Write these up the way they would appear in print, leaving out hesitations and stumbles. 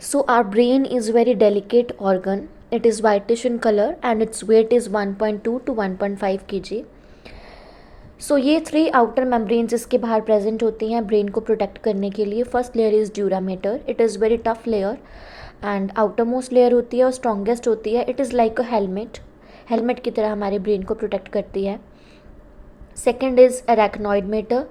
So our brain is very delicate organ. It is whitish in color and its weight is 1.2 to 1.5 kg. सो ये 3 outer membranes इसके बाहर present होती हैं brain को protect करने के लिए. First layer is dura mater. It is very tough layer and outermost layer होती है और स्ट्रॉन्गेस्ट होती है. It is like a helmet की तरह हमारे ब्रेन को प्रोटेक्ट करती है. Second is arachnoid mater.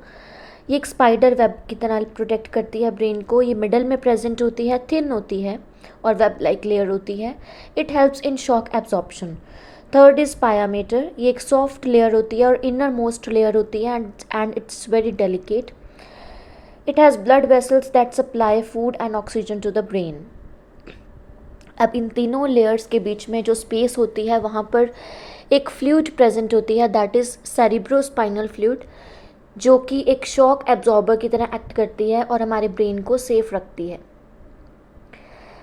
ये एक स्पाइडर वेब की तरह प्रोटेक्ट करती है ब्रेन को. ये मिडल में प्रेजेंट होती है, थिन होती है और वेब लाइक लेयर होती है. It helps in shock absorption. Third is pia mater. ये एक सॉफ्ट लेयर होती है और इनर मोस्ट लेयर होती है and it's very delicate. It has blood vessels that supply food and oxygen to the brain. अब इन तीनों लेयर्स के बीच में जो स्पेस होती है वहाँ पर एक फ्लूइड प्रेजेंट होती है, दैट इज़ सेरिब्रोस्पाइनल फ्लूइड, जो कि एक शॉक एब्जॉर्बर की तरह एक्ट करती है और हमारे ब्रेन को सेफ रखती है.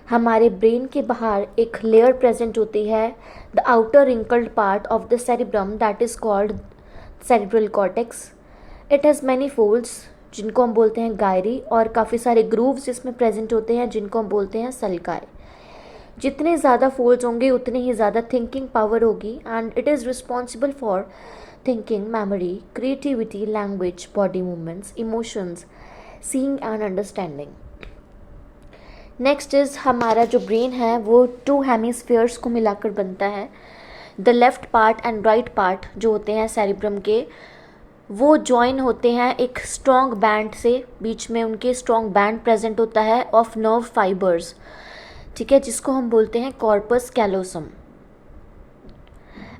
हमारे ब्रेन के बाहर एक लेयर प्रेजेंट होती है, the outer wrinkled part of the cerebrum, that is called cerebral cortex. It has many folds जिनको हम बोलते हैं गायरी, और काफ़ी सारे ग्रूव्स इसमें प्रेजेंट होते हैं जिनको हम बोलते हैं सल्काए. जितने ज़्यादा फोल्ड्स होंगे उतनी ही ज़्यादा थिंकिंग पावर होगी and it is responsible for thinking, memory, creativity, language, body movements, emotions, seeing and understanding. Next is हमारा जो ब्रेन है वो 2 हेमिस्फीयर्स को मिलाकर बनता है. The left part and right part जो होते हैं सेरिब्रम के, वो जॉइन होते हैं एक स्ट्रॉन्ग बैंड से. बीच में उनके स्ट्रॉन्ग बैंड प्रेजेंट होता है ऑफ नर्व फाइबर्स, ठीक है, जिसको हम बोलते हैं corpus callosum.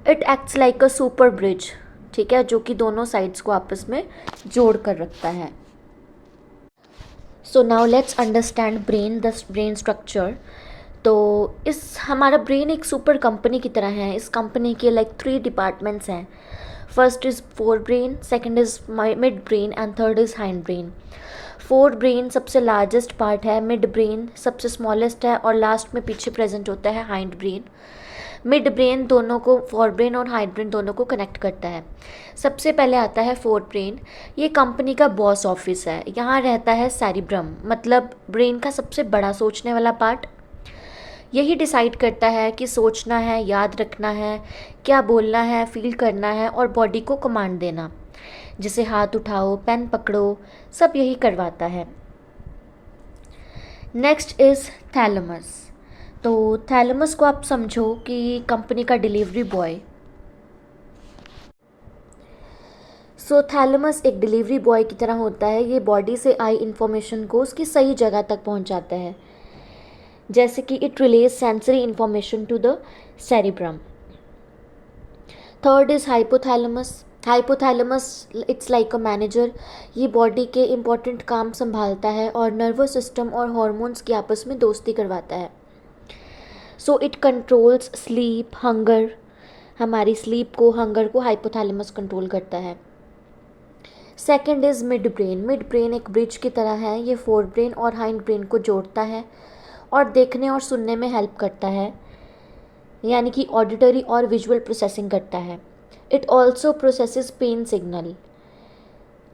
It acts like a super bridge, ठीक है, जो कि दोनों साइड्स को आपस में जोड़ कर रखता है. So now let's understand brain structure. तो इस हमारा ब्रेन एक सुपर कंपनी की तरह है. इस कंपनी के लाइक 3 डिपार्टमेंट्स हैं. First is fore brain, second is mid brain and third is hind brain. Fore brain सबसे लार्जेस्ट पार्ट है, मिड ब्रेन सबसे स्मॉलेस्ट है और लास्ट में पीछे प्रेजेंट होता है हाइंड ब्रेन. मिड ब्रेन दोनों को, फोर ब्रेन और हाइंड ब्रेन दोनों को कनेक्ट करता है. सबसे पहले आता है फोर ब्रेन. ये कंपनी का बॉस ऑफिस है. यहाँ रहता है सेरिब्रम, मतलब ब्रेन का सबसे बड़ा सोचने वाला पार्ट. यही डिसाइड करता है कि सोचना है, याद रखना है, क्या बोलना है, फील करना है और बॉडी को कमांड देना, जैसे हाथ उठाओ, पेन पकड़ो, सब यही करवाता है. Next is thalamus. तो थैलेमस को आप समझो कि कंपनी का डिलीवरी बॉय. सो थैलेमस एक डिलीवरी बॉय की तरह होता है. ये बॉडी से आई इंफॉर्मेशन को उसकी सही जगह तक पहुंचाता है, जैसे कि it relays sensory information to the cerebrum. Third is hypothalamus. Hypothalamus it's like a manager. ये बॉडी के इम्पॉर्टेंट काम संभालता है और नर्वस सिस्टम और हॉर्मोन्स की आपस में दोस्ती करवाता है. So it controls sleep, hunger. हमारी स्लीप को, हंगर को हाइपोथैलेमस कंट्रोल करता है. Second is mid brain. Mid brain एक ब्रिज की तरह है. ये फोर ब्रेन और हाइंड ब्रेन को जोड़ता है और देखने और सुनने में हेल्प करता है, यानी कि ऑडिटरी और विजुअल प्रोसेसिंग करता है. It also processes pen signal.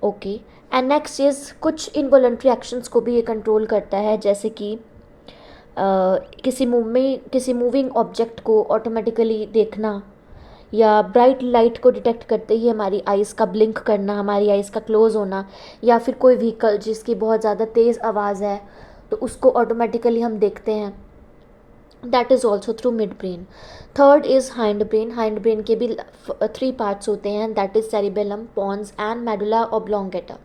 Okay, and next is कुछ इनवॉलंटरी एक्शंस को भी ये कंट्रोल करता है, जैसे कि किसी मूविंग ऑब्जेक्ट को ऑटोमेटिकली देखना, या ब्राइट लाइट को डिटेक्ट करते ही हमारी आइज़ का ब्लिंक करना, हमारी आइज़ का क्लोज होना, या फिर कोई व्हीकल जिसकी बहुत ज़्यादा तेज़ आवाज़ है तो उसको ऑटोमेटिकली हम देखते हैं. That is also through midbrain. Third is hindbrain. Hindbrain के भी 3 पार्ट्स होते हैं, that is cerebellum, pons and medulla oblongata.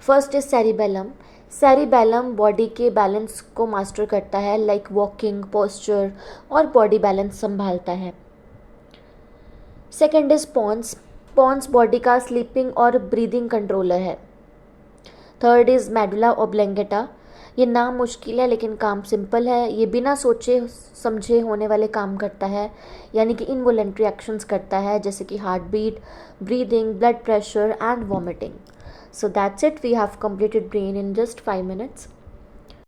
First is cerebellum. Cerebellum body के बैलेंस को मास्टर करता है, लाइक वॉकिंग, पोस्चर और बॉडी बैलेंस संभालता है. Second is pons. Pons body का स्लीपिंग और ब्रीदिंग कंट्रोलर है. Third is medulla oblongata. ये नाम मुश्किल है लेकिन काम सिंपल है. ये बिना सोचे समझे होने वाले काम करता है, यानी कि इनवॉलंटरी एक्शंस करता है, जैसे कि heartbeat, breathing, blood pressure and vomiting. So that's it. We have completed brain in just 5 minutes.